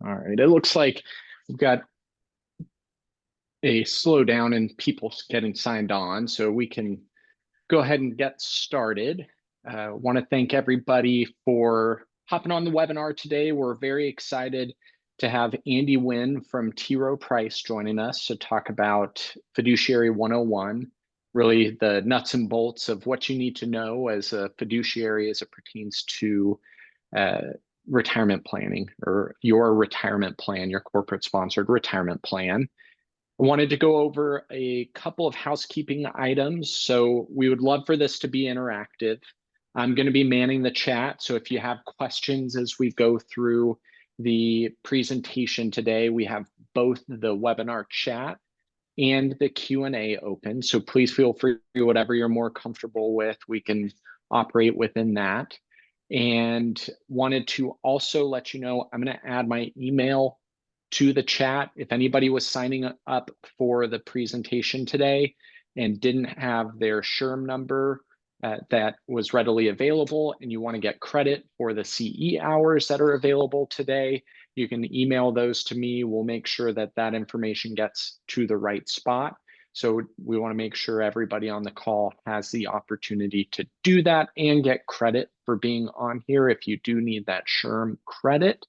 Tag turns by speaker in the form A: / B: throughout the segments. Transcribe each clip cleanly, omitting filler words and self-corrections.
A: All right. It looks like we've got a slowdown in people getting signed on, so we can go ahead and get started. Want to thank everybody for hopping on the webinar today. We're very excited to have Andy Wynn from T. Rowe Price joining us to talk about Fiduciary 101, really the nuts and bolts of what you need to know as a fiduciary as it pertains to uh, retirement planning or your retirement plan, your corporate sponsored retirement plan. I wanted to go over a couple of housekeeping items. So we would love for this to be interactive. I'm going to be manning the chat. So if you have questions as we go through the presentation today, we have both the webinar chat and the Q&A open. So please feel free, whatever you're more comfortable with, we can operate within that. And wanted to also let you know, I'm going to add my email to the chat. If anybody was signing up for the presentation today and didn't have their SHRM number that was readily available, and you want to get credit for the CE hours that are available today, you can email those to me. We'll make sure that that information gets to the right spot. So we want to make sure everybody on the call has the opportunity to do that and get credit for being on here if you do need that SHRM credit.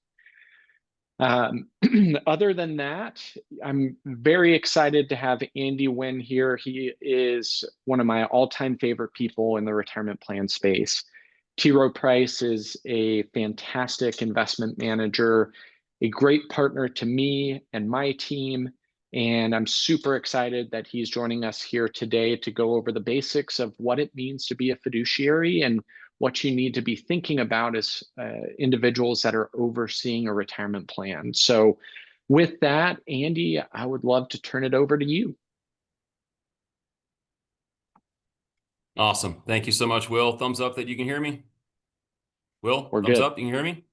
A: Other than that, I'm very excited to have Andy Wynn here. He is one of my all-time favorite people in the retirement plan space. T. Rowe Price is a fantastic investment manager, a great partner to me and my team, and I'm super excited that he's joining us here today to go over the basics of what it means to be a fiduciary and what you need to be thinking about as individuals that are overseeing a retirement plan. So with that, Andy, I would love to turn it over to you.
B: Awesome. Thank you so much, Will. Thumbs up that you can hear me. Will,
A: We're
B: thumbs
A: good.
B: up, you can hear me?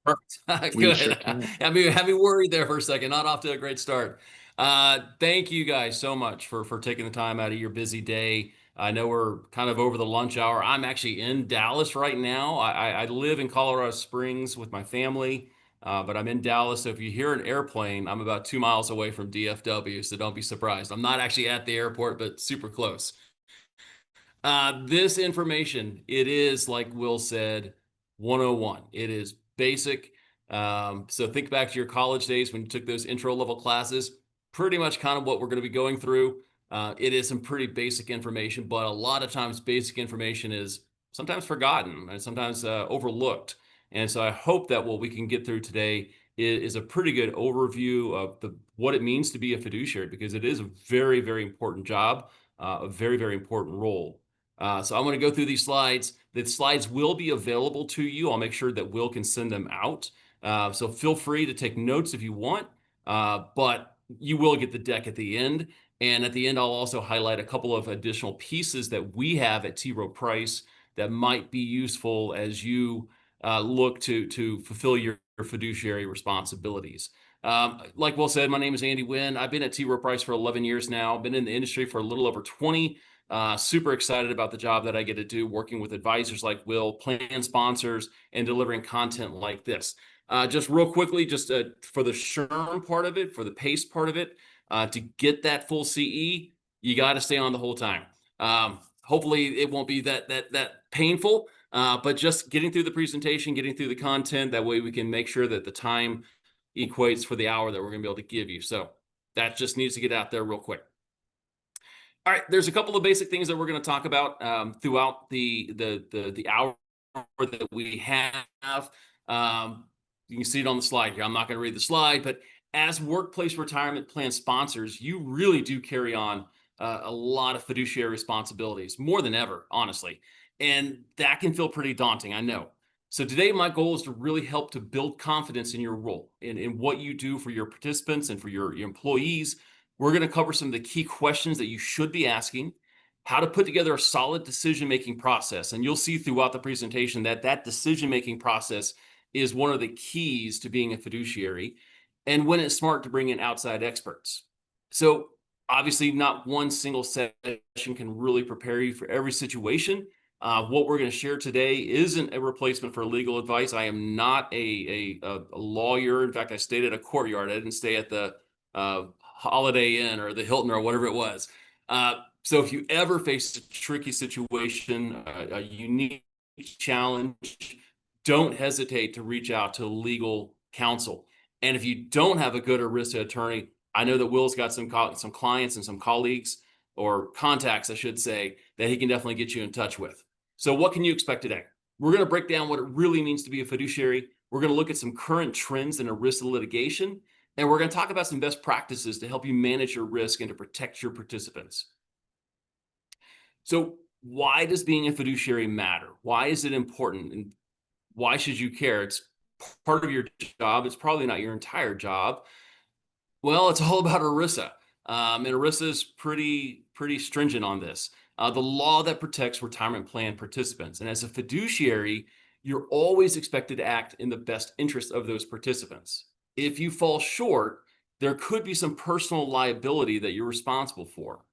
B: Perfect.
A: We
B: Good.
A: sure can.
B: Had me worried there for a second. Not off to a great start. Thank you guys so much for taking the time out of your busy day. I know we're kind of over the lunch hour. I'm actually in Dallas right now. I live in Colorado Springs with my family, but I'm in Dallas. So if you hear an airplane, I'm about 2 miles away from DFW. So don't be surprised. I'm not actually at the airport, but super close. This information, it is, like Will said, 101. It is basic. So think back to your college days when you took those intro level classes, pretty much kind of what we're going to be going through. It is some pretty basic information, but a lot of times basic information is sometimes forgotten and sometimes overlooked. And so I hope that what we can get through today is a pretty good overview of what it means to be a fiduciary, because it is a very, very important job, a very, very important role. So I'm going to go through these slides. The slides will be available to you. I'll make sure that Will can send them out. So feel free to take notes if you want, but you will get the deck at the end. And at the end, I'll also highlight a couple of additional pieces that we have at T. Rowe Price that might be useful as you look to fulfill your fiduciary responsibilities. Like Will said, my name is Andy Wynn. I've been at T. Rowe Price for 11 years now. Been in the industry for a little over 20. Super excited about the job that I get to do, working with advisors like Will, plan sponsors, and delivering content like this. Just real quickly, just for the SHRM part of it, for the PACE part of it, to get that full CE, you got to stay on the whole time. Hopefully, it won't be that painful, but just getting through the presentation, getting through the content, that way we can make sure that the time equates for the hour that we're going to be able to give you. So that just needs to get out there real quick. All right, there's a couple of basic things that we're going to talk about throughout the hour that we have. You can see it on the slide here. I'm not going to read the slide, but as workplace retirement plan sponsors, you really do carry on a lot of fiduciary responsibilities, more than ever, honestly. And that can feel pretty daunting, I know. So today, my goal is to really help to build confidence in your role, in what you do for your participants and for your employees. We're going to cover some of the key questions that you should be asking, how to put together a solid decision-making process. And you'll see throughout the presentation that decision-making process is one of the keys to being a fiduciary, and when it's smart to bring in outside experts. So obviously not one single session can really prepare you for every situation, What we're going to share today isn't a replacement for legal advice. I am not a lawyer. In fact, I stayed at a courtyard. I didn't stay at the Holiday Inn or the Hilton or whatever it was. So if you ever face a tricky situation, a unique challenge, don't hesitate to reach out to legal counsel. And if you don't have a good ERISA attorney, I know that Will's got some clients and some colleagues or contacts, I should say, that he can definitely get you in touch with. So what can you expect today? We're going to break down what it really means to be a fiduciary. We're going to look at some current trends in ERISA litigation, and we're going to talk about some best practices to help you manage your risk and to protect your participants. So why does being a fiduciary matter? Why is it important? And why should you care? It's part of your job. It's probably not your entire job. Well, it's all about ERISA. And ERISA is pretty stringent on this. The law that protects retirement plan participants. And as a fiduciary, you're always expected to act in the best interest of those participants. If you fall short, there could be some personal liability that you're responsible for.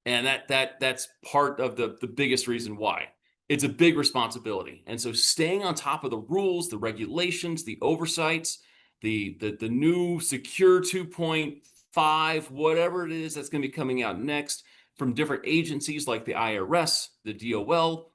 B: And that's part of the biggest reason why. It's a big responsibility. And so staying on top of the rules, the regulations, the oversights, the new secure 2.5, whatever it is that's going to be coming out next from different agencies like the IRS, the DOL.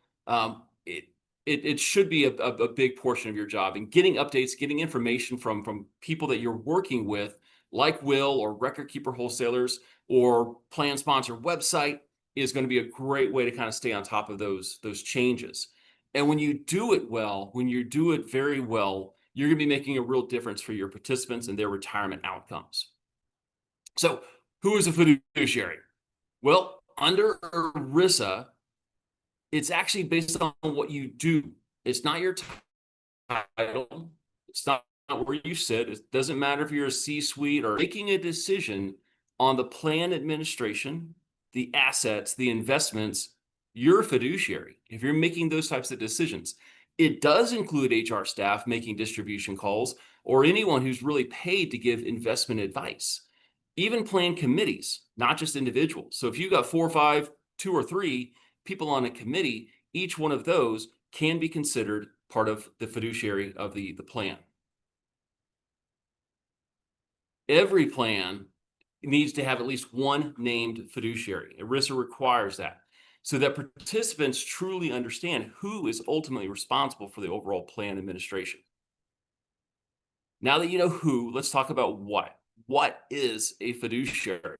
B: It should be a big portion of your job, and getting updates, getting information from people that you're working with, like Will or record keeper wholesalers or plan sponsor website, is going to be a great way to kind of stay on top of those changes. And when you do it well, when you do it very well, you're going to be making a real difference for your participants and their retirement outcomes. So who is a fiduciary? Well, under ERISA, it's actually based on what you do. It's not your title. It's not where you sit. It doesn't matter if you're a C-suite or making a decision on the plan administration, the assets, the investments. You're a fiduciary if you're making those types of decisions. It does include HR staff making distribution calls or anyone who's really paid to give investment advice. Even plan committees, not just individuals. So if you got 4 or 5, 2 or 3 people on a committee, each one of those can be considered part of the fiduciary of the plan. Every plan needs to have at least one named fiduciary. ERISA requires that so that participants truly understand who is ultimately responsible for the overall plan administration. Now that you know who, let's talk about what. What is a fiduciary?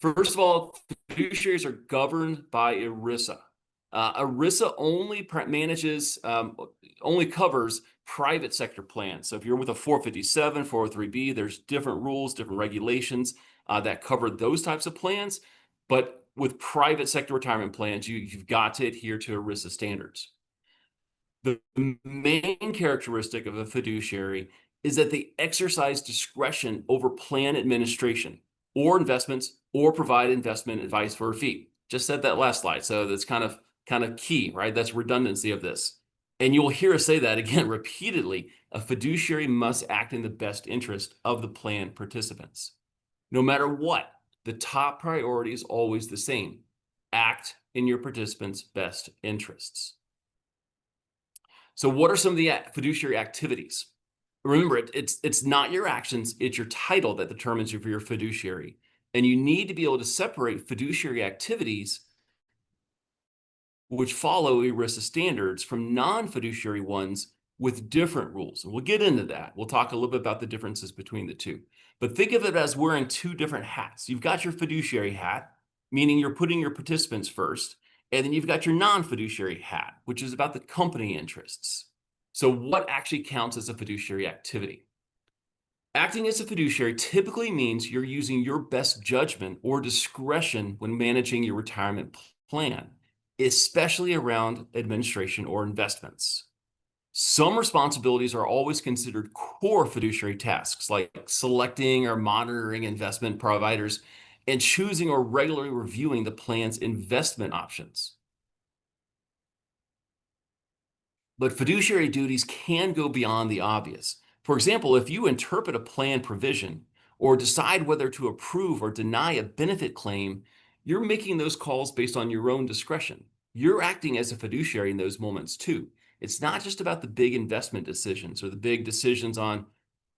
B: First of all, fiduciaries are governed by ERISA. ERISA only covers private sector plans. So if you're with a 457, 403B, there's different rules, different regulations that cover those types of plans. But with private sector retirement plans, you've got to adhere to ERISA standards. The main characteristic of a fiduciary is that they exercise discretion over plan administration or investments or provide investment advice for a fee. Just said that last slide. So that's kind of key, right? That's redundancy of this. And you'll hear us say that again repeatedly. A fiduciary must act in the best interest of the plan participants. No matter what, the top priority is always the same. Act in your participants' best interests. So what are some of the fiduciary activities? Remember, it's not your actions, it's your title that determines if you're a fiduciary. And you need to be able to separate fiduciary activities which follow ERISA standards from non-fiduciary ones with different rules. And we'll get into that. We'll talk a little bit about the differences between the two. But think of it as wearing two different hats. You've got your fiduciary hat, meaning you're putting your participants first. And then you've got your non-fiduciary hat, which is about the company interests. So what actually counts as a fiduciary activity? Acting as a fiduciary typically means you're using your best judgment or discretion when managing your retirement plan, especially around administration or investments. Some responsibilities are always considered core fiduciary tasks, like selecting or monitoring investment providers and choosing or regularly reviewing the plan's investment options. But fiduciary duties can go beyond the obvious. For example, if you interpret a plan provision or decide whether to approve or deny a benefit claim, you're making those calls based on your own discretion. you're acting as a fiduciary in those moments too. It's not just about the big investment decisions or the big decisions on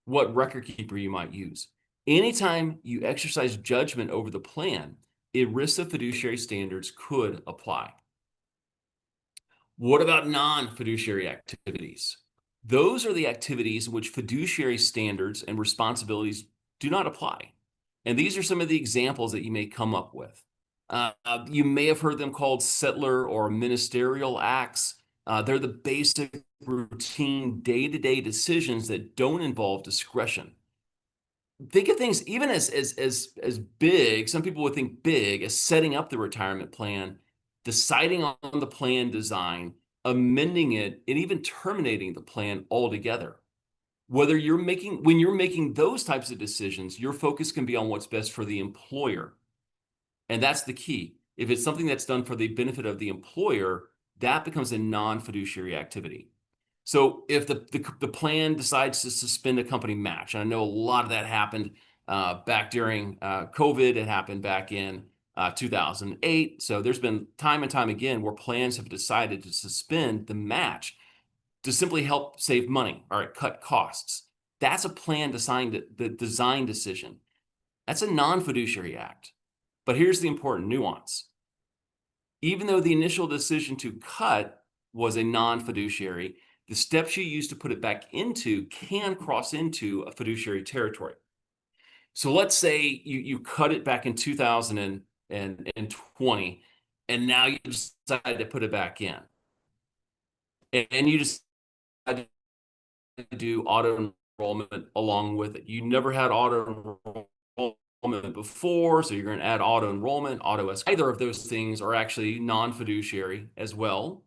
B: what record keeper you might use. Anytime you exercise judgment over the plan, ERISA fiduciary standards could apply. What about non-fiduciary activities? Those are the activities in which fiduciary standards and responsibilities do not apply. And these are some of the examples that you may come up with. You may have heard them called settler or ministerial acts. They're the basic, routine, day-to-day decisions that don't involve discretion. Think of things even as big, some people would think big, as setting up the retirement plan, deciding on the plan design, amending it, and even terminating the plan altogether. When you're making those types of decisions, your focus can be on what's best for the employer. And that's the key. If it's something that's done for the benefit of the employer, that becomes a non-fiduciary activity. So if the plan decides to suspend a company match, and I know a lot of that happened back during COVID, it happened back in 2008. So there's been time and time again where plans have decided to suspend the match to simply help save money or cut costs. That's a plan designed, the design decision. That's a non-fiduciary act. But here's the important nuance. Even though the initial decision to cut was a non-fiduciary, the steps you use to put it back into can cross into a fiduciary territory. So let's say you cut it back in 2020, and now you decide to put it back in. And you decide to do auto enrollment along with it. You never had auto enrollment before, so you're going to add auto enrollment, auto escrow. Either of those things are actually non-fiduciary as well.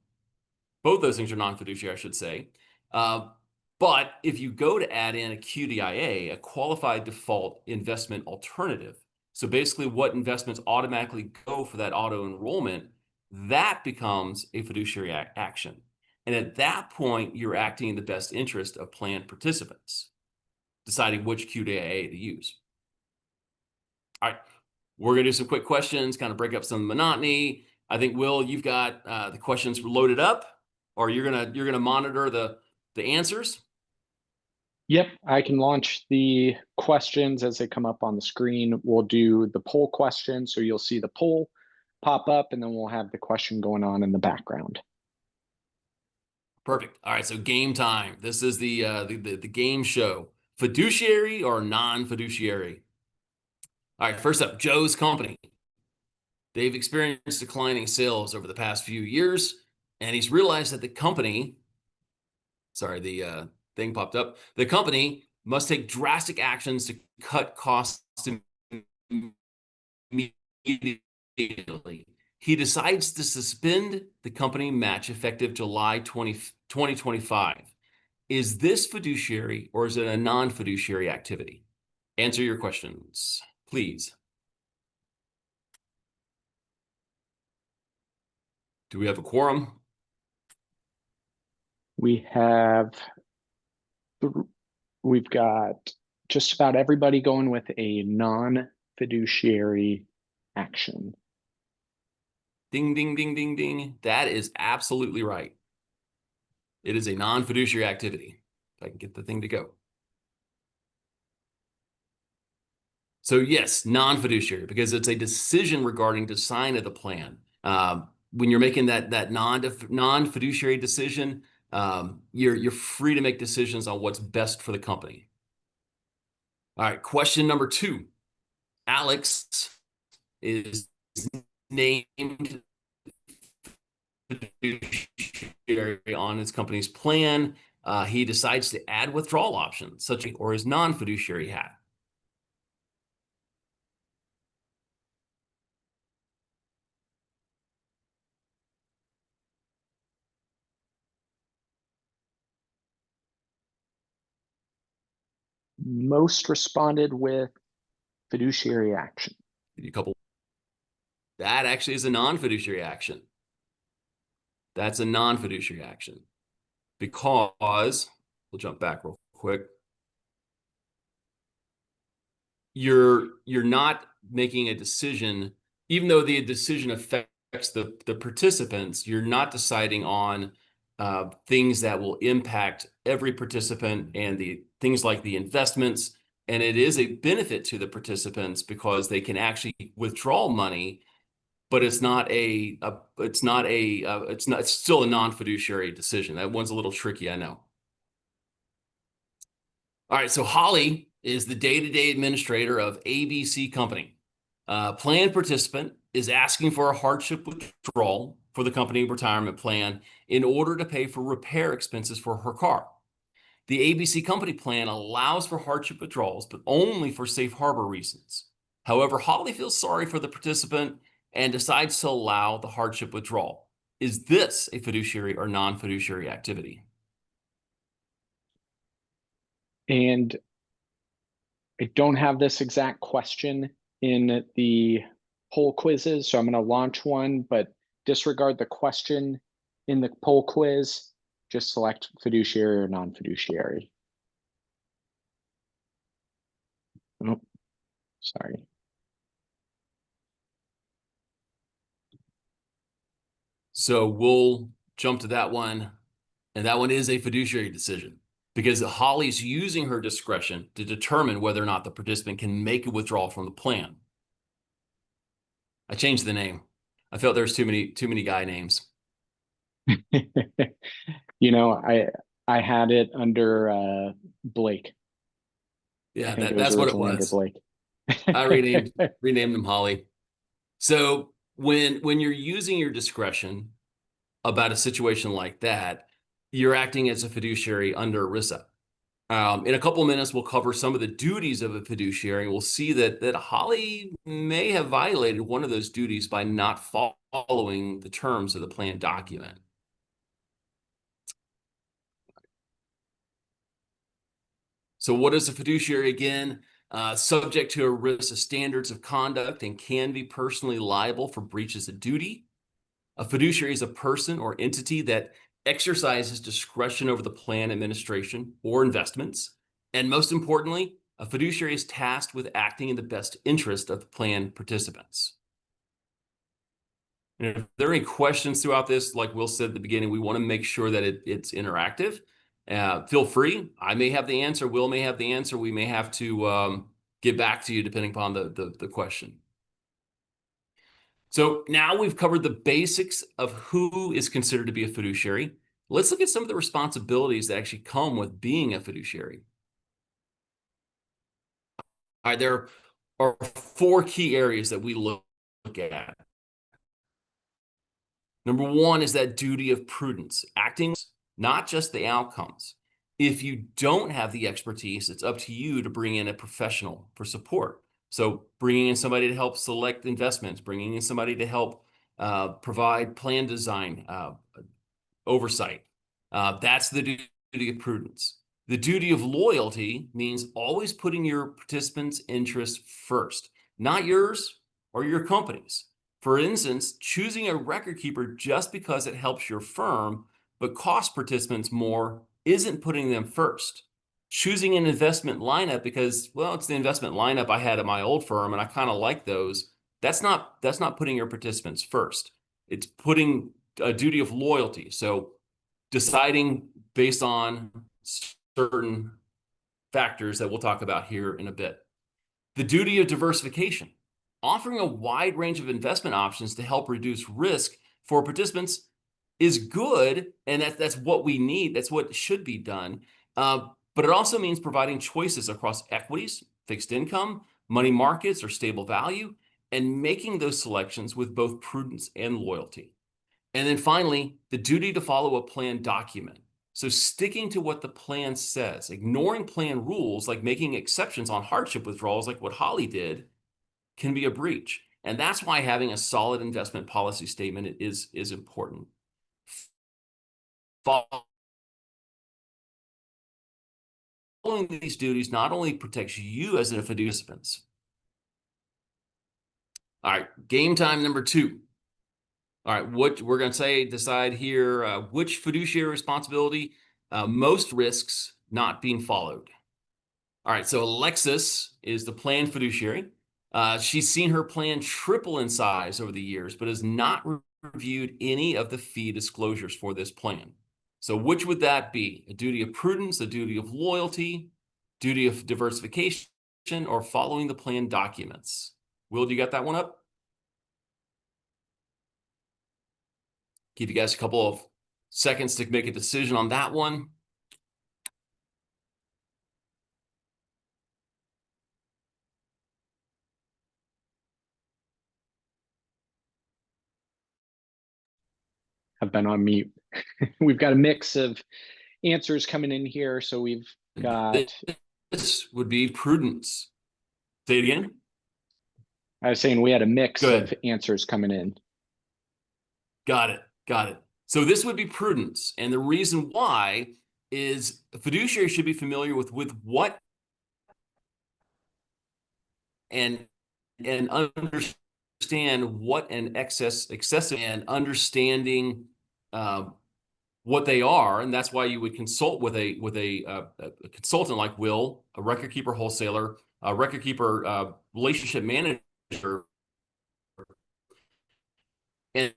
B: Both those things are non-fiduciary, I should say. But if you go to add in a QDIA, a qualified default investment alternative, so basically what investments automatically go for that auto enrollment, that becomes a fiduciary action. And at that point, you're acting in the best interest of plan participants, deciding which QDIA to use. All right, we're going to do some quick questions, kind of break up some monotony. I think, Will, you've got the questions loaded up, or you're gonna monitor the answers.
A: Yep, I can launch the questions as they come up on the screen. We'll do the poll question, so you'll see the poll pop up, and then we'll have the question going on in the background.
B: Perfect. All right, so game time. This is the game show. Fiduciary or non-fiduciary? All right, first up, Joe's company. They've experienced declining sales over the past few years, and he's realized that the company, sorry, the thing popped up. The company must take drastic actions to cut costs immediately. He decides to suspend the company match effective July 2025. Is this fiduciary or is it a non-fiduciary activity? Answer your questions, please. Do we have a quorum?
A: We've got just about everybody going with a non-fiduciary action.
B: Ding, ding, ding, ding, ding. That is absolutely right. It is a non-fiduciary activity. If I can get the thing to go. So yes, non-fiduciary, because it's a decision regarding design of the plan. When you're making that non-fiduciary decision, you're free to make decisions on what's best for the company. All right, question number 2. Alex is named fiduciary on his company's plan. He decides to add withdrawal options, such as or his non-fiduciary hat.
A: Most responded with fiduciary action.
B: That actually is a non-fiduciary action. That's a non-fiduciary action because we'll jump back real quick. You're not making a decision, even though the decision affects the participants, you're not deciding on things that will impact every participant and the things like the investments. And it is a benefit to the participants because they can actually withdraw money, but it's still a non-fiduciary decision. That one's a little tricky, I know. All right, so Holly is the day-to-day administrator of ABC Company. Plan participant is asking for a hardship withdrawal for the company retirement plan in order to pay for repair expenses for her car. The ABC Company plan allows for hardship withdrawals, but only for safe harbor reasons. However, Holly feels sorry for the participant and decides to allow the hardship withdrawal. Is this a fiduciary or non-fiduciary activity?
A: And I don't have this exact question in the poll quizzes, so I'm going to launch one, but disregard the question in the poll quiz. Just select fiduciary or non-fiduciary. Oh, sorry.
B: So we'll jump to that one. And that one is a fiduciary decision because Holly's using her discretion to determine whether or not the participant can make a withdrawal from the plan. I changed the name. I felt there's too many guy names.
A: You know, I had it under Blake.
B: Yeah,
A: I think it was
B: that's what it
A: originally under
B: was.
A: Blake.
B: I renamed him Holly. So when you're using your discretion about a situation like that, you're acting as a fiduciary under ERISA. In a couple of minutes, we'll cover some of the duties of a fiduciary. We'll see that Holly may have violated one of those duties by not following the terms of the plan document. So what is a fiduciary again? Subject to ERISA standards of conduct and can be personally liable for breaches of duty. A fiduciary is a person or entity that exercises discretion over the plan administration or investments. And most importantly, a fiduciary is tasked with acting in the best interest of the plan participants. And if there are any questions throughout this, like Will said at the beginning, we want to make sure that it's interactive. Feel free. I may have the answer. Will may have the answer. We may have to get back to you depending upon the question. So now we've covered the basics of who is considered to be a fiduciary. Let's look at some of the responsibilities that actually come with being a fiduciary. All right, there are 4 key areas that we look at. Number 1 is that duty of prudence, acting not just the outcomes. If you don't have the expertise, it's up to you to bring in a professional for support. So bringing in somebody to help select investments, bringing in somebody to help provide plan design oversight. That's the duty of prudence. The duty of loyalty means always putting your participants' interests first, not yours or your company's. For instance, choosing a record keeper just because it helps your firm but costs participants more isn't putting them first. Choosing an investment lineup because, well, it's the investment lineup I had at my old firm and I kind of like those. That's not putting your participants first. It's putting a duty of loyalty. So deciding based on certain factors that we'll talk about here in a bit. The duty of diversification, offering a wide range of investment options to help reduce risk for participants is good, and that's what we need. That's what should be done. But it also means providing choices across equities, fixed income, money markets, or stable value, and making those selections with both prudence and loyalty. And then finally, the duty to follow a plan document. So sticking to what the plan says, ignoring plan rules, like making exceptions on hardship withdrawals, like what Holly did, can be a breach. And that's why having a solid investment policy statement is important. Following these duties not only protects you as a fiduciary. All right, game time number 2. All right, what we're going to decide here, which fiduciary responsibility, most risks not being followed. All right, so Alexis is the plan fiduciary. She's seen her plan triple in size over the years, but has not reviewed any of the fee disclosures for this plan. So which would that be? A duty of prudence, a duty of loyalty, duty of diversification, or following the plan documents? Will, do you got that one up? Give you guys a couple of seconds to make a decision on that one.
A: I've been on mute. We've got a mix of answers coming in here. So we've got,
B: This would be prudence. Say it again.
A: I was saying we had a mix
B: Go
A: of
B: ahead.
A: answers coming in.
B: Got it. Got it. So this would be prudence. And the reason why is a fiduciary should be familiar with what and understand what an excessive and understanding what they are, and that's why you would consult with a consultant like Will, a record keeper wholesaler, a record keeper relationship manager, and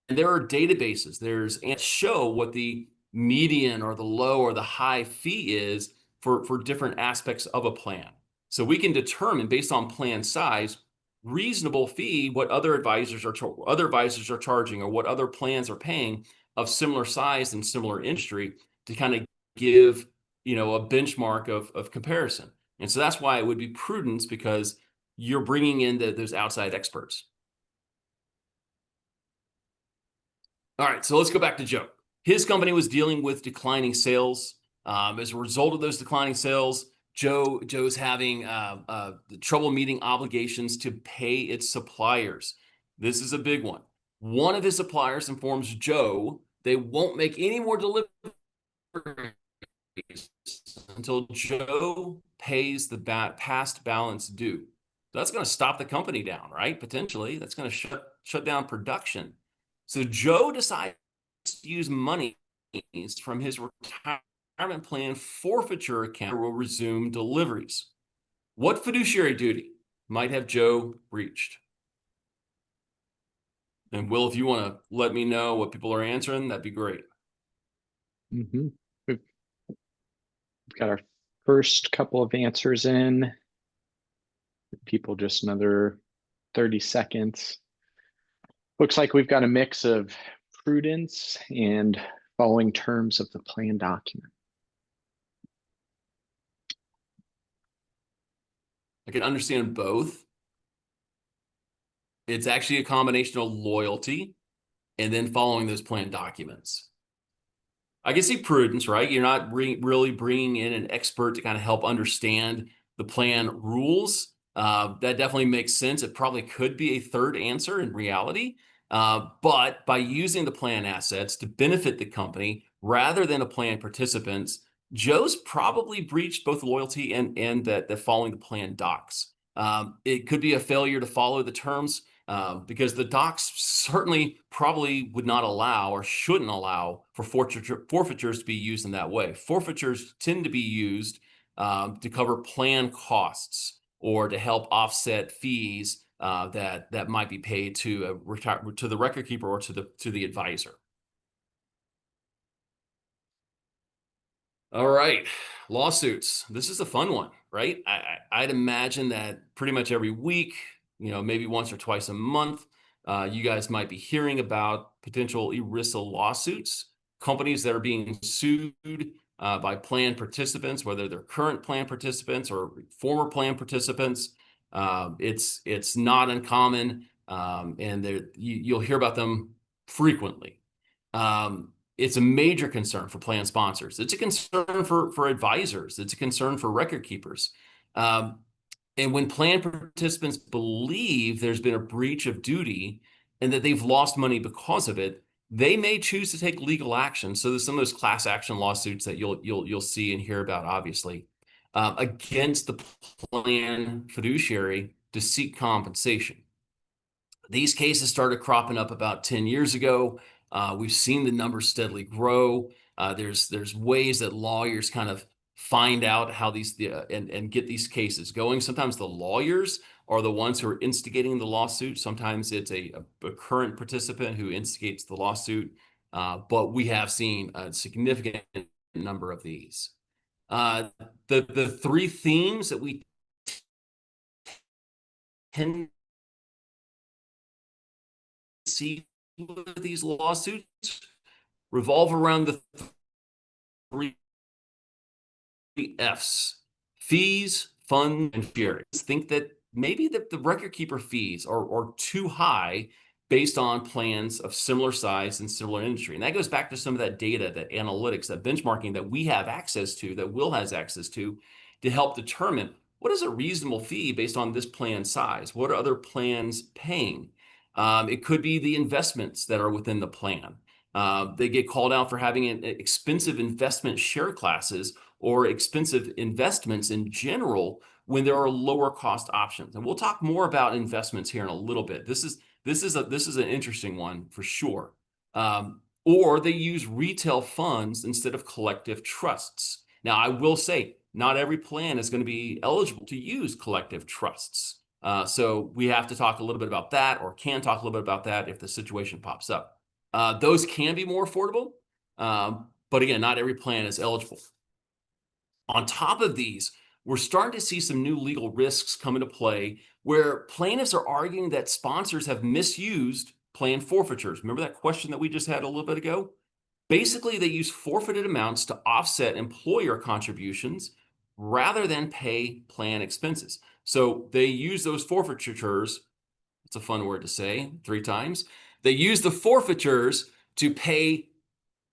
B: there are databases. There's and show what the median or the low or the high fee is for different aspects of a plan. So we can determine based on plan size, reasonable fee, what other advisors are charging or what other plans are paying of similar size and similar industry to kind of give a benchmark of comparison. And so that's why it would be prudence, because you're bringing in those outside experts. All right, so let's go back to Joe. His company was dealing with declining sales. As a result of those declining sales, Joe's having trouble meeting obligations to pay its suppliers. This is a big one. One of his suppliers informs Joe they won't make any more deliveries until Joe pays the past balance due. That's going to stop the company down, right? Potentially, that's going to shut down production. So Joe decides to use money from his retirement plan forfeiture account will resume deliveries. What fiduciary duty might have Joe breached? And Will, if you want to let me know what people are answering, that'd be great.
A: Mm-hmm. We've got our first couple of answers in. People, just another 30 seconds. Looks like we've got a mix of prudence and following terms of the plan document.
B: I can understand both. It's actually a combination of loyalty and then following those plan documents. I can see prudence, right? You're not really bringing in an expert to kind of help understand the plan rules. That definitely makes sense. It probably could be a third answer in reality. But by using the plan assets to benefit the company rather than a plan participants, Joe's probably breached both loyalty and that following the plan docs. It could be a failure to follow the terms because the docs certainly probably would not allow or shouldn't allow for forfeitures to be used in that way. Forfeitures tend to be used to cover plan costs or to help offset fees that might be paid to the record keeper or to the advisor. All right, lawsuits. This is a fun one, right? I'd imagine that pretty much every week, maybe once or twice a month, you guys might be hearing about potential ERISA lawsuits, companies that are being sued by plan participants, whether they're current plan participants or former plan participants. It's not uncommon, and you'll hear about them frequently. It's a major concern for plan sponsors. It's a concern for advisors. It's a concern for record keepers. And when plan participants believe there's been a breach of duty and that they've lost money because of it, they may choose to take legal action. So there's some of those class action lawsuits that you'll see and hear about, obviously, against the plan fiduciary to seek compensation. These cases started cropping up about 10 years ago. We've seen the numbers steadily grow. There's ways that lawyers kind of find out how these and get these cases going. Sometimes the lawyers are the ones who are instigating the lawsuit. Sometimes it's a current participant who instigates the lawsuit. But we have seen a significant number of these. The three themes that we tend to see with these lawsuits revolve around the three F's: fees, fund, and fiduciary. Think that maybe the record keeper fees are too high based on plans of similar size and similar industry. And that goes back to some of that data, that analytics, that benchmarking that we have access to, that Will has access to help determine what is a reasonable fee based on this plan size? What are other plans paying? It could be the investments that are within the plan. They get called out for having expensive investment share classes or expensive investments in general when there are lower cost options. And we'll talk more about investments here in a little bit. This is an interesting one for sure. Or they use retail funds instead of collective trusts. Now, I will say not every plan is going to be eligible to use collective trusts. So we have to talk a little bit about that, or can talk a little bit about that if the situation pops up. Those can be more affordable, but again, not every plan is eligible. On top of these, we're starting to see some new legal risks come into play where plaintiffs are arguing that sponsors have misused plan forfeitures. Remember that question that we just had a little bit ago? Basically, they use forfeited amounts to offset employer contributions rather than pay plan expenses. So they use those forfeitures. It's a fun word to say 3 times. They use the forfeitures to pay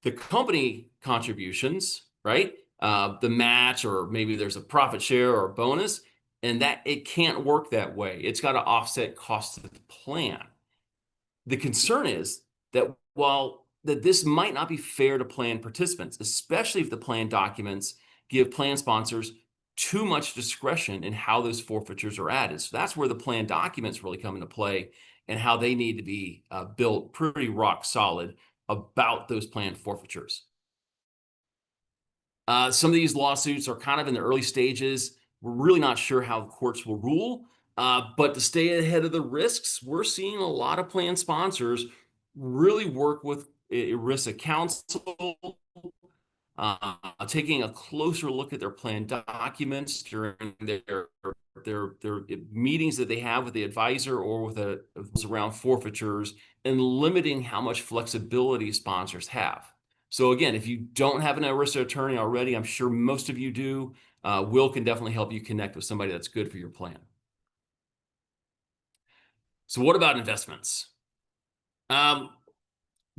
B: the company contributions, right? The match, or maybe there's a profit share or a bonus, and that it can't work that way. It's got to offset costs of the plan. The concern is that that this might not be fair to plan participants, especially if the plan documents give plan sponsors too much discretion in how those forfeitures are added. So that's where the plan documents really come into play, and how they need to be built pretty rock solid about those plan forfeitures. Some of these lawsuits are kind of in the early stages. We're really not sure how the courts will rule, but to stay ahead of the risks, we're seeing a lot of plan sponsors really work with ERISA counsel, taking a closer look at their plan documents during their meetings that they have with the advisor or with around forfeitures, and limiting how much flexibility sponsors have. So again, if you don't have an ERISA attorney already, I'm sure most of you do. Will can definitely help you connect with somebody that's good for your plan. So what about investments?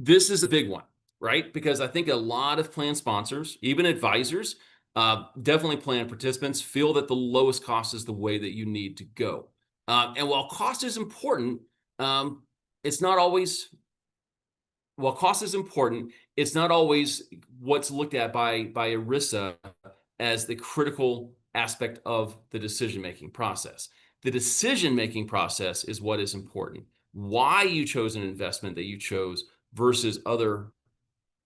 B: This is a big one, right? Because I think a lot of plan sponsors, even advisors, definitely plan participants, feel that the lowest cost is the way that you need to go. And while cost is important, it's not always, while cost is important, it's not always what's looked at by ERISA as the critical aspect of the decision-making process. The decision-making process is what is important. Why you chose an investment that you chose versus other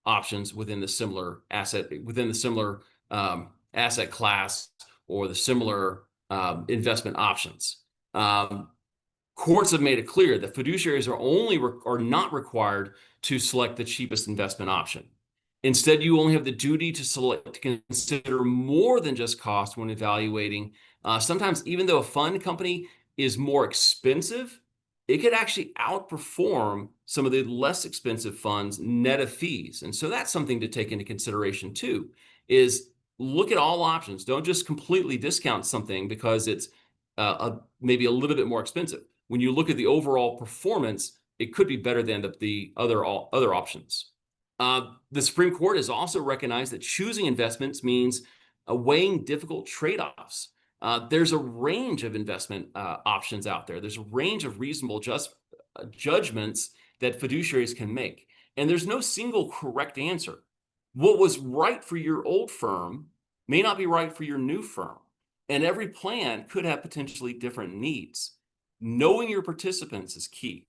B: options within the similar asset, asset class, or the similar investment options. Courts have made it clear that fiduciaries are not required to select the cheapest investment option. Instead, you only have the duty to consider more than just cost when evaluating. Sometimes, even though a fund company is more expensive, it could actually outperform some of the less expensive funds net of fees. And so that's something to take into consideration too, is look at all options. Don't just completely discount something because it's maybe a little bit more expensive. When you look at the overall performance, it could be better than the other options. The Supreme Court has also recognized that choosing investments means weighing difficult trade-offs. There's a range of investment options out there. There's a range of reasonable judgments that fiduciaries can make. And there's no single correct answer. What was right for your old firm may not be right for your new firm. And every plan could have potentially different needs. Knowing your participants is key.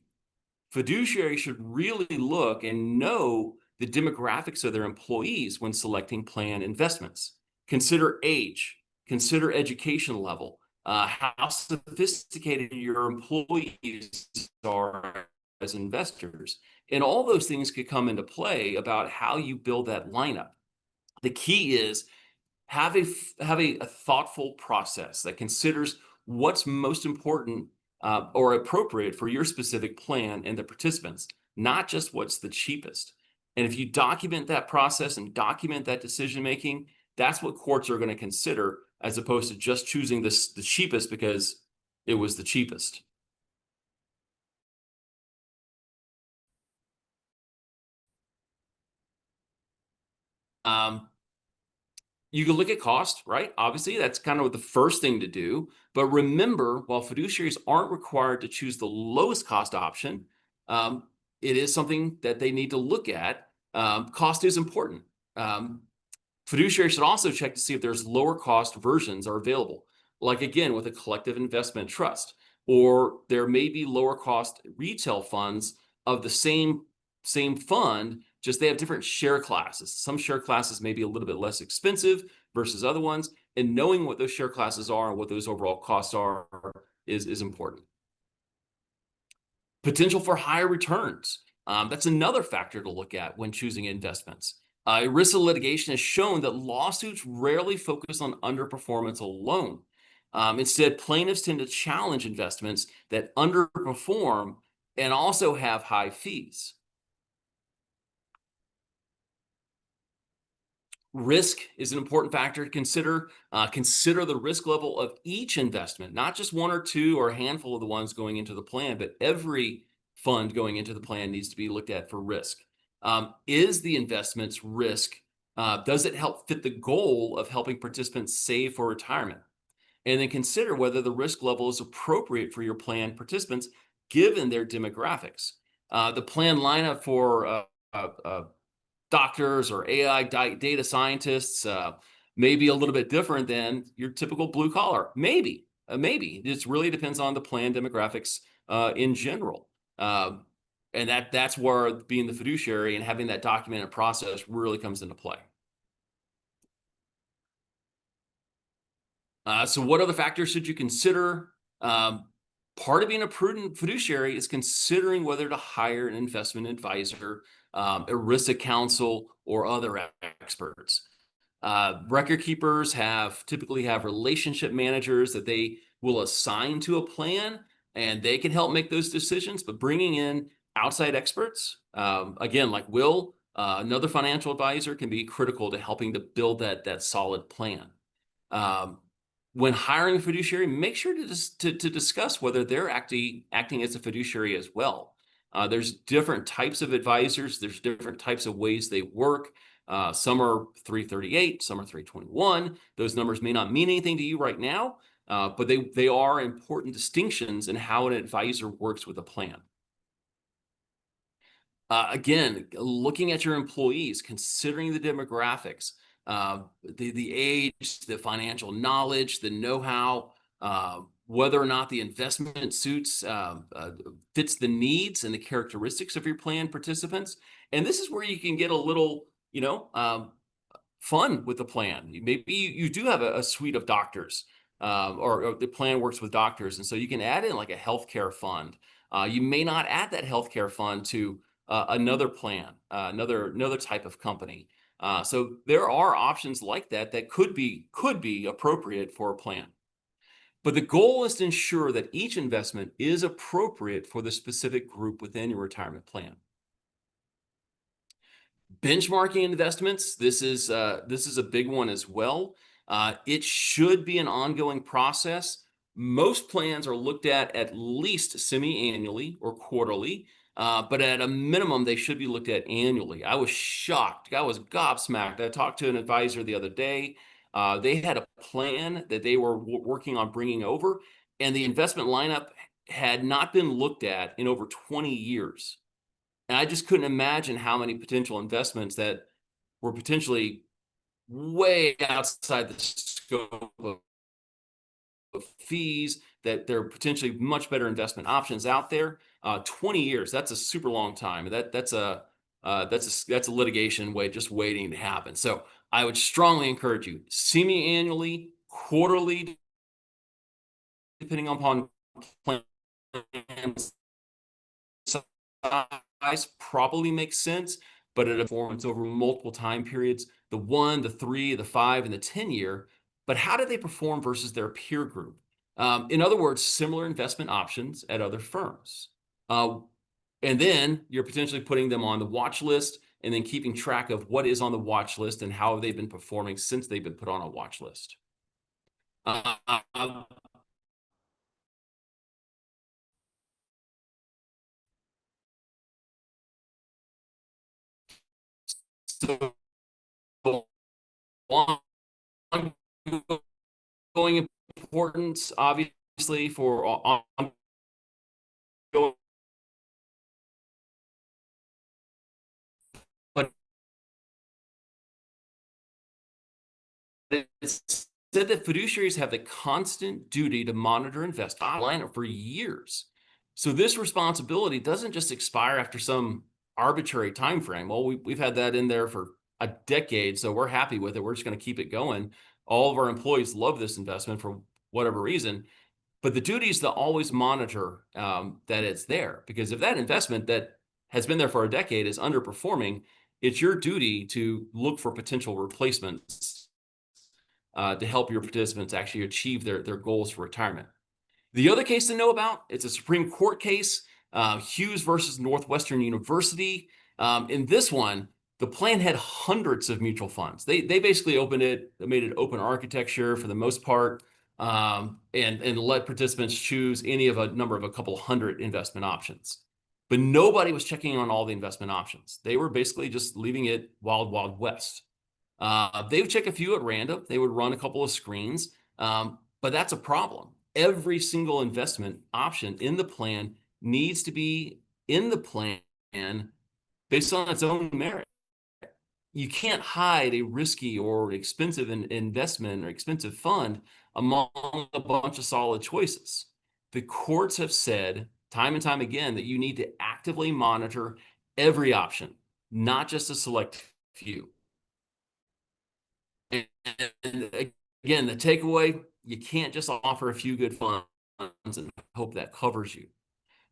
B: Fiduciaries should really look and know the demographics of their employees when selecting plan investments. Consider age, consider education level, how sophisticated your employees are as investors. And all those things could come into play about how you build that lineup. The key is have a thoughtful process that considers what's most important or appropriate for your specific plan and the participants, not just what's the cheapest. And if you document that process and document that decision making, that's what courts are going to consider, as opposed to just choosing the cheapest because it was the cheapest. Um, You can look at cost, right? Obviously, that's kind of the first thing to do. But remember, while fiduciaries aren't required to choose the lowest cost option, um, it is something that they need to look at. Cost is important. Um, Fiduciary should also check to see if there's lower cost versions are available, like again with a collective investment trust, or there may be lower cost retail funds of the same fund, just they have different share classes. Some share classes may be a little bit less expensive versus other ones, and knowing what those share classes are and what those overall costs are is important. Potential for higher returns. That's another factor to look at when choosing investments. ERISA litigation has shown that lawsuits rarely focus on underperformance alone. Instead, plaintiffs tend to challenge investments that underperform and also have high fees. Risk is an important factor to consider. Consider the risk level of each investment, not just one or two or a handful of the ones going into the plan, but every fund going into the plan needs to be looked at for risk. Is the investment's risk, does it help fit the goal of helping participants save for retirement? And then consider whether the risk level is appropriate for your plan participants given their demographics. The plan lineup for doctors or AI data scientists may be a little bit different than your typical blue collar. Maybe. It just really depends on the plan demographics in general. And that's where being the fiduciary and having that documented process really comes into play. So what other factors should you consider? Part of being a prudent fiduciary is considering whether to hire an investment advisor, ERISA counsel, or other experts. Record keepers typically have relationship managers that they will assign to a plan, and they can help make those decisions. But bringing in outside experts, again, like Will, another financial advisor, can be critical to helping to build that solid plan. Um, when hiring a fiduciary, make sure to discuss whether they're acting as a fiduciary as well. There's different types of advisors. There's different types of ways they work. Some are 338, some are 321. Those numbers may not mean anything to you right now, but they are important distinctions in how an advisor works with a plan. Again, looking at your employees, considering the demographics, the age, the financial knowledge, the know-how, whether or not the investment fits the needs and the characteristics of your plan participants. And this is where you can get a little, fun with the plan. Maybe you do have a suite of doctors, or the plan works with doctors, and so you can add in like a healthcare fund. You may not add that healthcare fund to another plan, another type of company. So there are options like that could be appropriate for a plan. But the goal is to ensure that each investment is appropriate for the specific group within your retirement plan. Benchmarking investments, this is a big one as well. It should be an ongoing process. Most plans are looked at least semi-annually or quarterly, but at a minimum, they should be looked at annually. I was shocked. I was gobsmacked. I talked to an advisor the other day. They had a plan that they were working on bringing over, and the investment lineup had not been looked at in over 20 years. And I just couldn't imagine how many potential investments that were potentially way outside the scope of fees, that there are potentially much better investment options out there. 20 years, that's a super long time. That's a litigation just waiting to happen. So I would strongly encourage you, semi-annually, quarterly, depending upon plan size probably makes sense, but at a performance over multiple time periods, the 1, the 3, the 5, and the 10-year. But how do they perform versus their peer group? In other words, similar investment options at other firms. Uh, and then you're potentially putting them on the watch list and then keeping track of what is on the watch list and how they've been performing since they've been put on a watch list. Uh, so ongoing importance, obviously, for ongoing, but it's said that fiduciaries have the constant duty to monitor investment line for years. So this responsibility doesn't just expire after some arbitrary time frame. Well, we've had that in there for a decade, so we're happy with it. We're just going to keep it going. All of our employees love this investment for whatever reason. But the duty is to always monitor that it's there, because if that investment that has been there for a decade is underperforming, it's your duty to look for potential replacements to help your participants actually achieve their goals for retirement. The other case to know about, it's a Supreme Court case, Hughes versus Northwestern University. In this one, the plan had hundreds of mutual funds. They basically made it open architecture for the most part, and let participants choose any of a number of a couple hundred investment options. But nobody was checking on all the investment options. They were basically just leaving it wild, wild west. They would check a few at random. They would run a couple of screens, but that's a problem. Every single investment option in the plan needs to be in the plan based on its own merit. You can't hide a risky or expensive investment or expensive fund among a bunch of solid choices. The courts have said time and time again that you need to actively monitor every option, not just a select few. And again, the takeaway, you can't just offer a few good funds and hope that covers you.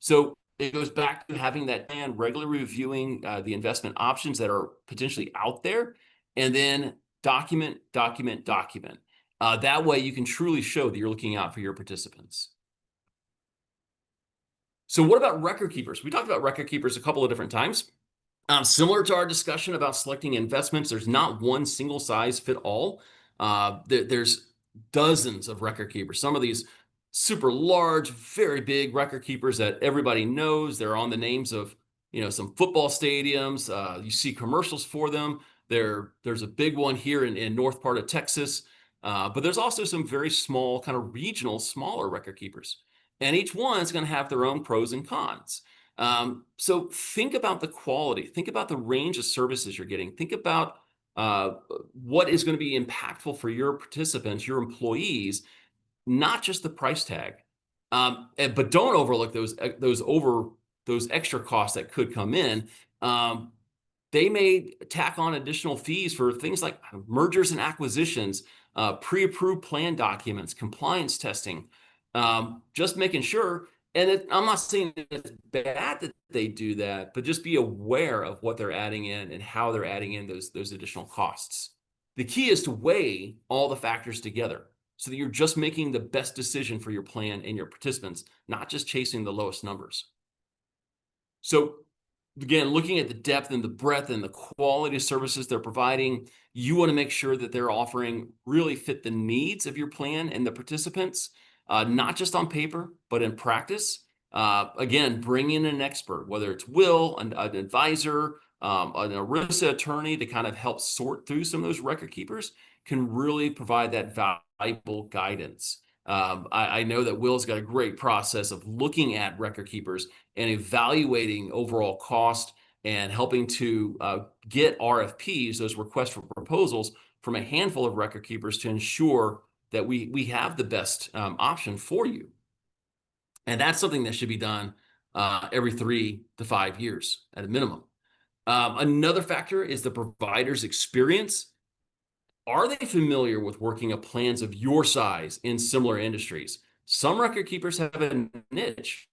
B: So it goes back to having that plan, regularly reviewing the investment options that are potentially out there, and then document, document, document. That way you can truly show that you're looking out for your participants. So what about record keepers? We talked about record keepers a couple of different times. Similar to our discussion about selecting investments, there's not one single size fit all. There's dozens of record keepers. Some of these super large, very big record keepers that everybody knows. They're on the names of, some football stadiums. You see commercials for them. There's a big one here in north part of Texas. But there's also some very small, kind of regional, smaller record keepers. And each one is going to have their own pros and cons. So think about the quality, think about the range of services you're getting, think about what is going to be impactful for your participants, your employees, not just the price tag. But don't overlook those extra costs that could come in. They may tack on additional fees for things like mergers and acquisitions, pre-approved plan documents, compliance testing, just making sure. And I'm not saying it's bad that they do that, but just be aware of what they're adding in and how they're adding in those additional costs. The key is to weigh all the factors together so that you're just making the best decision for your plan and your participants, not just chasing the lowest numbers. So again, looking at the depth and the breadth and the quality of services they're providing, you want to make sure that they're offering really fit the needs of your plan and the participants, not just on paper, but in practice. Again, bring in an expert, whether it's Will, an advisor, an ERISA attorney to kind of help sort through some of those record keepers can really provide that valuable guidance. I know that Will's got a great process of looking at record keepers and evaluating overall cost and helping to get RFPs, those requests for proposals, from a handful of record keepers to ensure that we have the best option for you. And that's something that should be done every 3 to 5 years at a minimum. Another factor is the provider's experience. Are they familiar with working up plans of your size in similar industries? Some record keepers have a niche.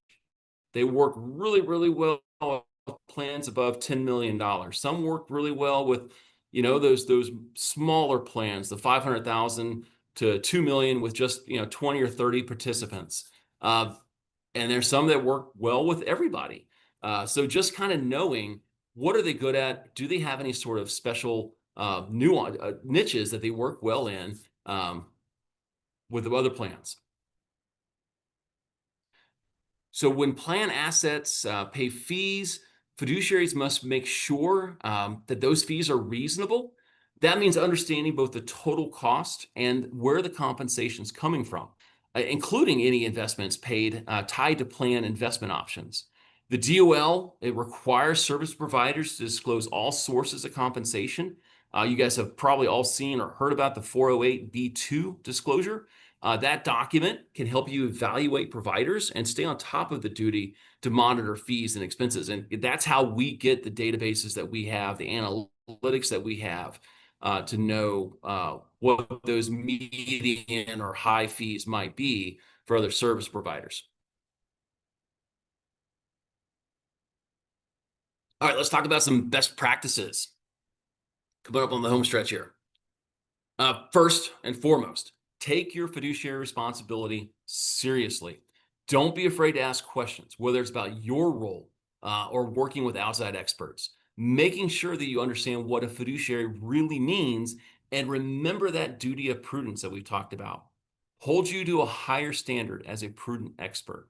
B: They work really, really well with plans above $10 million. Some work really well with, those smaller plans, the 500,000 to 2 million with just, 20 or 30 participants. And there's some that work well with everybody. So just kind of knowing what are they good at? Do they have any sort of special nuance niches that they work well in with the other plans? So when plan assets pay fees, fiduciaries must make sure that those fees are reasonable. That means understanding both the total cost and where the compensation is coming from, including any investments paid tied to plan investment options. The DOL, it requires service providers to disclose all sources of compensation. You guys have probably all seen or heard about the 408B2 disclosure. That document can help you evaluate providers and stay on top of the duty to monitor fees and expenses. And that's how we get the databases that we have, the analytics that we have to know what those median or high fees might be for other service providers. All right, let's talk about some best practices coming up on the home stretch here. First and foremost, take your fiduciary responsibility seriously. Don't be afraid to ask questions, whether it's about your role or working with outside experts. Making sure that you understand what a fiduciary really means and remember that duty of prudence that we talked about. Holds you to a higher standard as a prudent expert.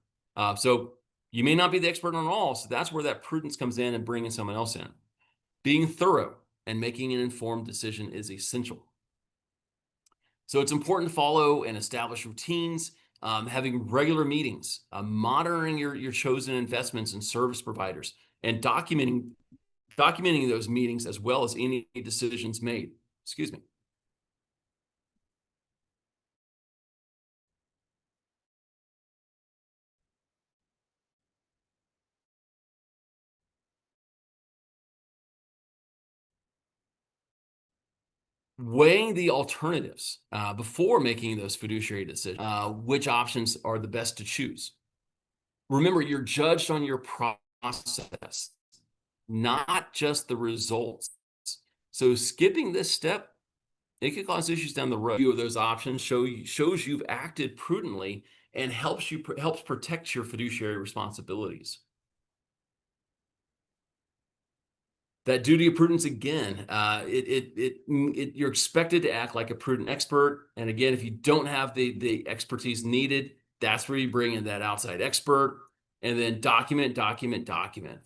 B: So you may not be the expert on all, so that's where that prudence comes in and bringing someone else in. Being thorough and making an informed decision is essential. So it's important to follow and establish routines, having regular meetings, monitoring your chosen investments and service providers, and documenting those meetings as well as any decisions made. Excuse me. Weighing the alternatives before making those fiduciary decisions, which options are the best to choose. Remember, you're judged on your process, not just the results. So skipping this step, it could cause issues down the road. Few of those options shows you've acted prudently and helps protect your fiduciary responsibilities. That duty of prudence again, you're expected to act like a prudent expert. And again, if you don't have the expertise needed, that's where you bring in that outside expert. And then document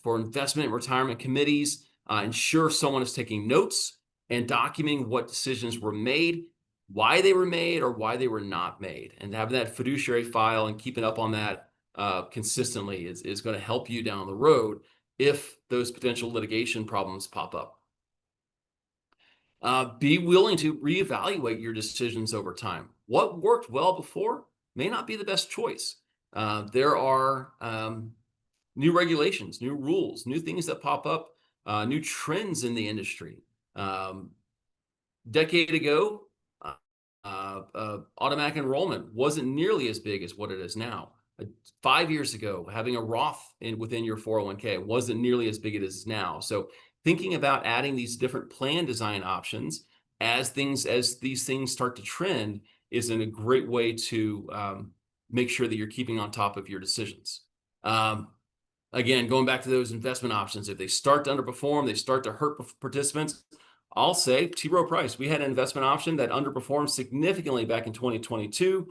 B: for investment and retirement committees. Ensure someone is taking notes and documenting what decisions were made, why they were made, or why they were not made. And having that fiduciary file and keeping up on that consistently is going to help you down the road if those potential litigation problems pop up. Be willing to reevaluate your decisions over time. What worked well before may not be the best choice. There are new regulations, new rules, new things that pop up, new trends in the industry. Decade ago, automatic enrollment wasn't nearly as big as what it is now. 5 years ago, having a Roth within your 401k wasn't nearly as big as it is now. So thinking about adding these different plan design options as these things start to trend is a great way to make sure that you're keeping on top of your decisions. Again, going back to those investment options, if they start to underperform, they start to hurt participants, I'll say T. Rowe Price. We had an investment option that underperformed significantly back in 2022.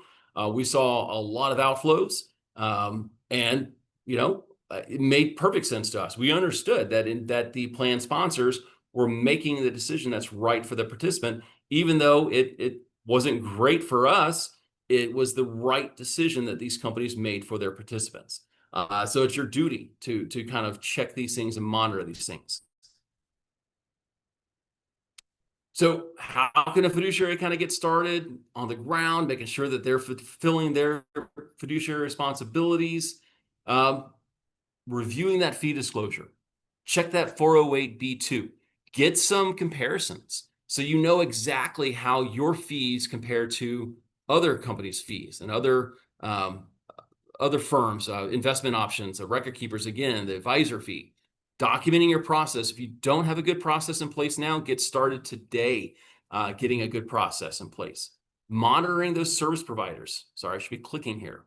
B: We saw a lot of outflows, and it made perfect sense to us. We understood that the plan sponsors were making the decision that's right for the participant, even though it wasn't great for us. It was the right decision that these companies made for their participants. So it's your duty to kind of check these things and monitor these things. So how can a fiduciary kind of get started on the ground, making sure that they're fulfilling their fiduciary responsibilities? Reviewing that fee disclosure. Check that 408B2. Get some comparisons. So you know exactly how your fees compare to other companies' fees and other firms, investment options, record keepers, again, the advisor fee. Documenting your process. If you don't have a good process in place now, get started today getting a good process in place. Monitoring those service providers. Sorry, I should be clicking here.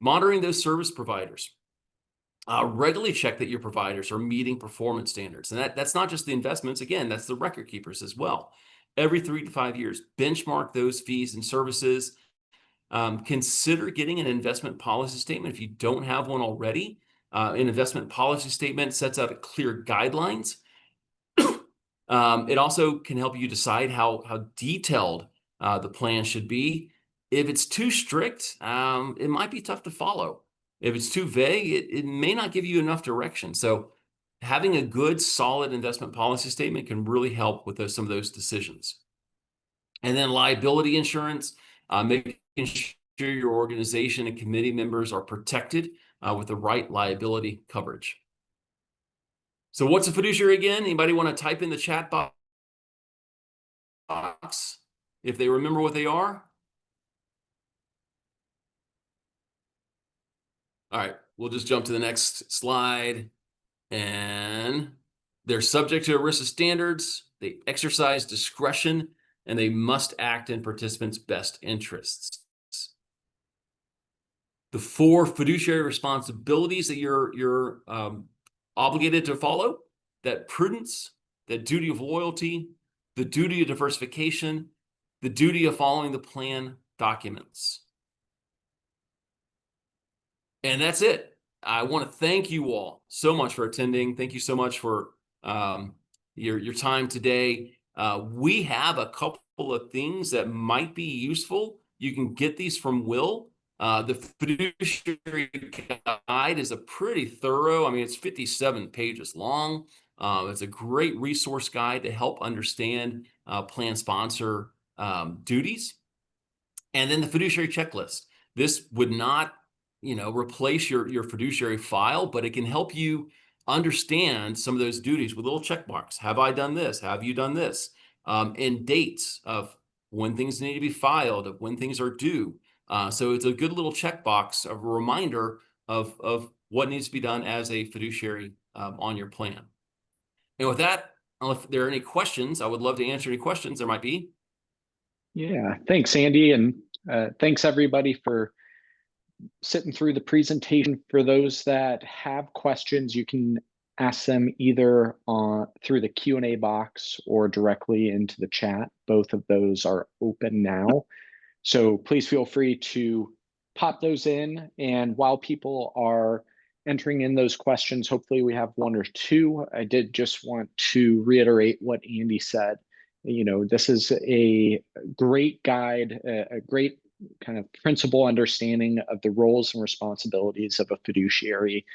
B: Monitoring those service providers. Regularly check that your providers are meeting performance standards. And that's not just the investments. Again, that's the record keepers as well. Every 3 to 5 years, benchmark those fees and services. Consider getting an investment policy statement if you don't have one already. An investment policy statement sets out clear guidelines. It also can help you decide how detailed the plan should be. If it's too strict, it might be tough to follow. If it's too vague, it may not give you enough direction. So having a good, solid investment policy statement can really help with some of those decisions. And then liability insurance, making sure your organization and committee members are protected with the right liability coverage. So what's a fiduciary again? Anybody want to type in the chat box if they remember what they are? All right, we'll just jump to the next slide. And they're subject to ERISA standards. They exercise discretion, and they must act in participants' best interests. The 4 fiduciary responsibilities that you're obligated to follow: that prudence, that duty of loyalty, the duty of diversification, the duty of following the plan documents. And that's it. I want to thank you all so much for attending. Thank you so much for your time today. We have a couple of things that might be useful. You can get these from Will. The fiduciary guide is a pretty thorough, I mean, it's 57 pages long. It's a great resource guide to help understand plan sponsor duties. And then the fiduciary checklist. This would not, replace your fiduciary file, but it can help you understand some of those duties with little check marks. Have I done this? Have you done this? And dates of when things need to be filed, of when things are due. So it's a good little checkbox, a reminder of what needs to be done as a fiduciary on your plan. And with that, if there are any questions, I would love to answer any questions there might be.
A: Yeah, thanks, Andy. And thanks everybody for sitting through the presentation. For those that have questions, you can ask them either through the Q&A box or directly into the chat. Both of those are open now. So please feel free to pop those in. And while people are entering in those questions, hopefully we have one or two. I did just want to reiterate what Andy said. This is a great guide, a great kind of principal understanding of the roles and responsibilities of a fiduciary.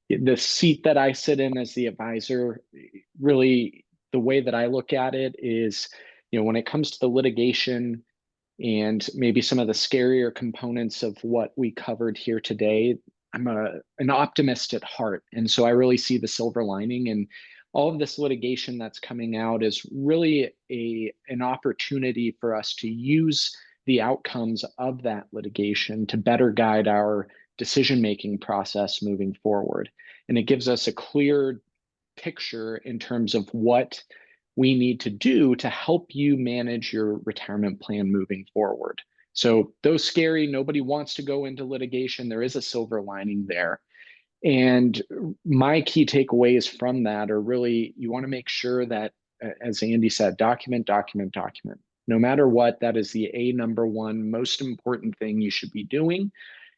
A: The seat that I sit in as the advisor, really the way that I look at it is, when it comes to the litigation and maybe some of the scarier components of what we covered here today, I'm an optimist at heart. And so I really see the silver lining, and all of this litigation that's coming out is really an opportunity for us to use the outcomes of that litigation to better guide our decision-making process moving forward. And it gives us a clear picture in terms of what we need to do to help you manage your retirement plan moving forward. So though scary, nobody wants to go into litigation. There is a silver lining there. And my key takeaways from that are really, you want to make sure that, as Andy said, document, document, document. No matter what, that is the number one most important thing you should be doing.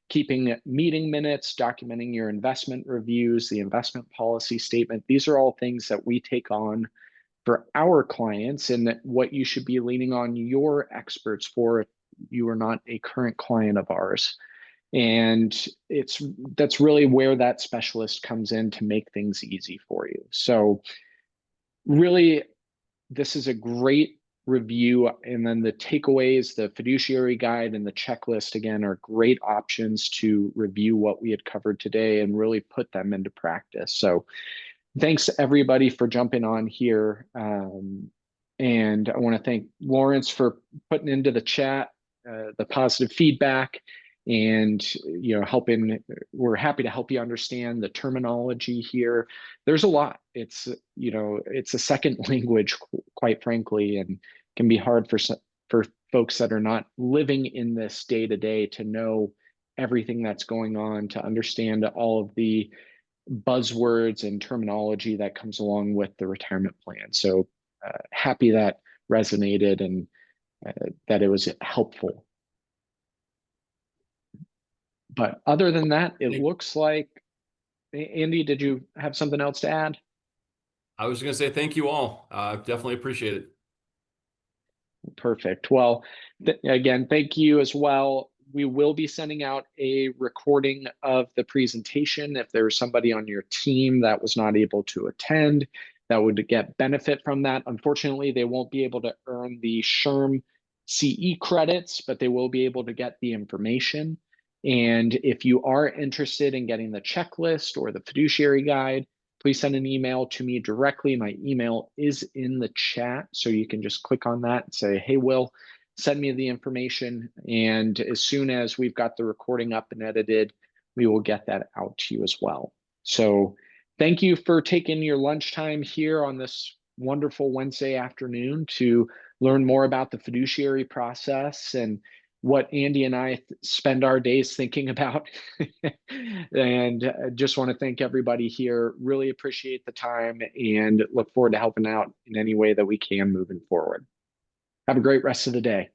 A: Keeping meeting minutes, documenting your investment reviews, the investment policy statement. These are all things that we take on for our clients, and that what you should be leaning on your experts for if you are not a current client of ours. And that's really where that specialist comes in to make things easy for you. So really, this is a great review. And then the takeaways, the fiduciary guide and the checklist, again, are great options to review what we had covered today and really put them into practice. So thanks everybody for jumping on here. And I want to thank Lawrence for putting into the chat the positive feedback and helping. We're happy to help you understand the terminology here. There's a lot. It's a second language, quite frankly, and can be hard for folks that are not living in this day to day to know everything that's going on, to understand all of the buzzwords and terminology that comes along with the retirement plan. So happy that resonated and that it was helpful. But other than that, it looks like, Andy, did you have something else to add?
B: I was going to say thank you all. Definitely appreciate it.
A: Perfect. Well, again, thank you as well. We will be sending out a recording of the presentation. If there's somebody on your team that was not able to attend, that would get benefit from that. Unfortunately, they won't be able to earn the SHRM CE credits, but they will be able to get the information. And if you are interested in getting the checklist or the fiduciary guide, please send an email to me directly. My email is in the chat, so you can just click on that and say, hey, Will, send me the information. And as soon as we've got the recording up and edited, we will get that out to you as well. So thank you for taking your lunchtime here on this wonderful Wednesday afternoon to learn more about the fiduciary process and what Andy and I spend our days thinking about. And just want to thank everybody here. Really appreciate the time and look forward to helping out in any way that we can moving forward. Have a great rest of the day.